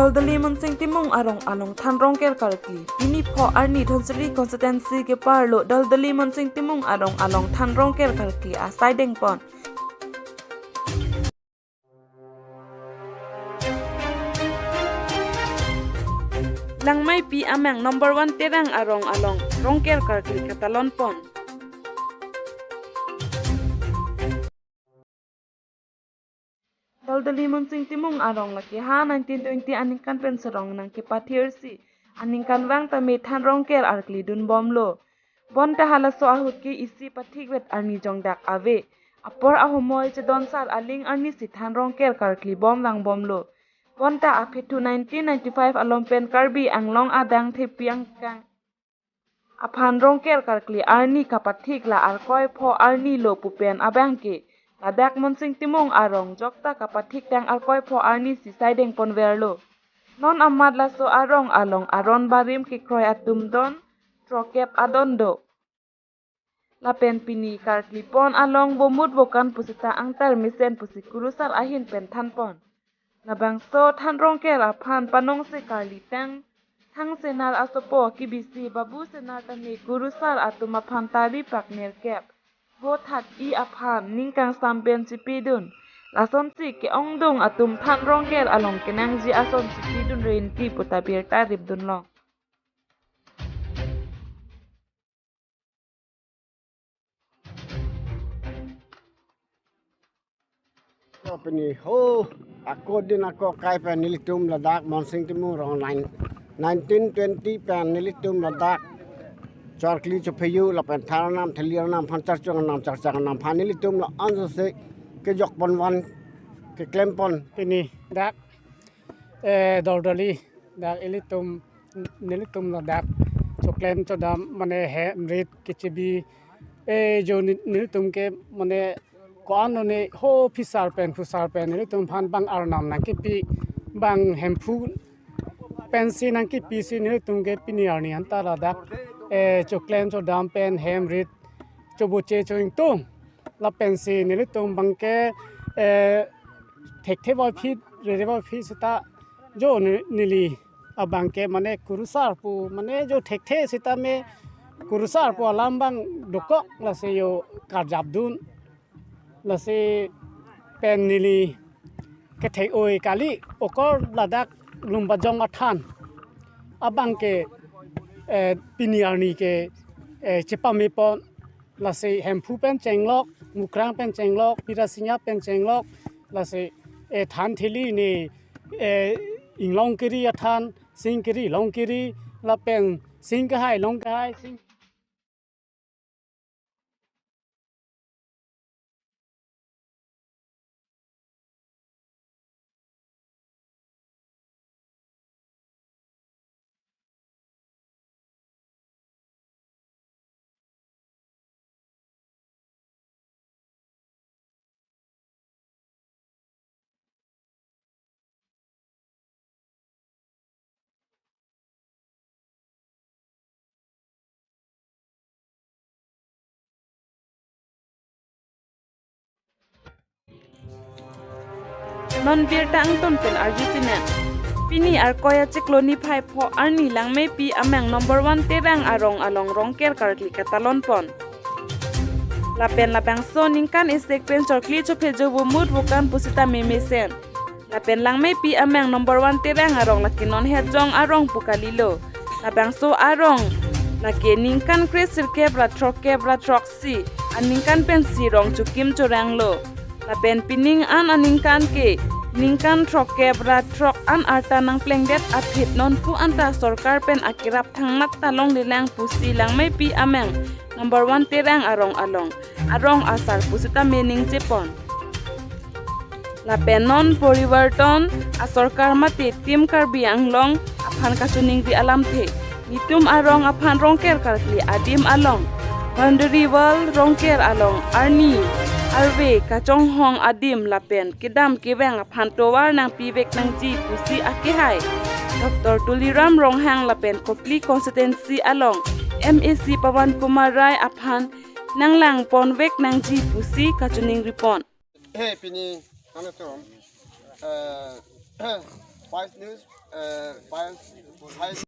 Daldali Monsing Timung Arong Along Than Rongker Karkli Pini Pho Arni Thonsri Constituency ke Parlo Daldali Monsing Timung Arong Along Than Rongker Karkli Asai Deng Pon Lang Mai Pi Amang number 1 Terang Arong Along Rongker Karkli Katalon Pon Daldali Monsing Timung Arong laki ha 1920 aningkan penserong nang kipathir si aningkan wang tame Than Rongker Arkli dun bomlo bon ta hala so ahut ki isi pathik wet arni jongdak ave apor ahomoy che donsar aling arni si Than Rongker Karkli bom lang bomlo bon ta aphetu 1995 alompen karbi anglong adang thepiang kang aphan Rongker Karkli arni kapathik la arkoi pho arni lo pupen abangke Ladak Monsing Timung Arong jokta kapathik dang alkoi pho arni si saideng ponverlo non amad la so arong along aron barim ki kroi atum don trokep adondo lapen pini Karkli pon along bomut bokan pusita angtar misen pusikurusar ahin pen than pon nabang so Than Rongker aphan panong se Karli tang thang senar asopo kibisi babu senar tani kurusar atum aphan tari pakner kep Bo that I aphan ningkang sampen sipidun lason si ke ongdong atum Than Rongker along kenang ji ason sipidun rein ki putabir tarib dun long Opini ho ako din ako kay panilitum Ladak Monsing Timung rong 1920 panilitum Ladak Charkli Chopayu la pen tharanam thalianam phanchar chongnam charchangnam phanilitum la anse ke jokpon wan ke klempon ini dak Daldali dak ilitum nilitum la dak choklem chodam mane he mrit kichibi jo nilitum ke mane kon ne ho fisar pen nilitum phan bang arnam na kipi bang hempu pensi nang kipi si nilitum ke pini arni antara dak choklem chodam pen hemrit chobuche choing tum la pensi nilitum bangke thekte boy fit re boy fit sita jo nili abangke mane kurusar pu mane jo thekte sita me kurusar pu alambang dokok la se yo karjabdun la se pen nili ke thek oi kali okor Ladak lumbajong athan abangke piniarni ke chepame pon la se hempu pen chenglok mukrang pen chenglok pirasinya pen chenglok la se than thili ni inglong kiri athan sing kiri long kiri la pen sing ka hai long ka hai sing non bir ta angton pen arjutinen Pini arkoya cikloni phai pho arni langmei pi amang number 1 terang arong along Rongker Karkli katalon pon lapen lapang so ningkan isek pen chorkli chophe jobu mut bukan pusita memesen lapen langmei pi amang number 1 terang arong lakinon hejong arong pukalilo lapang so arong laki ningkan kresir kebra troksi aningkan pen sirong chukim choranglo lapen pining an aningkan ke ningkan trokebra trok an arta nang plengdet athit non pu anta sarkar pen akirap thangnak talong lilang pusi langmei pi ameng number 1 terang arong arong asar pusita mening chepon lapen non porivarton asarkar mate tim karbi anglong aphan kasuning di alam the nitum arong aphan Rongker Karkli adim along boundary wall Rongker along arni arve kachong hong adim lapen kidam kiweng aphan towar nang piwek nang ji pusi akihai Dr. Tuliram Ronghang lapen Kopli Constituency along MAC Pawan Kumar Rai aphan nanglang ponwek nang ji pusi kachuning ripon he pini ano to Five News, Five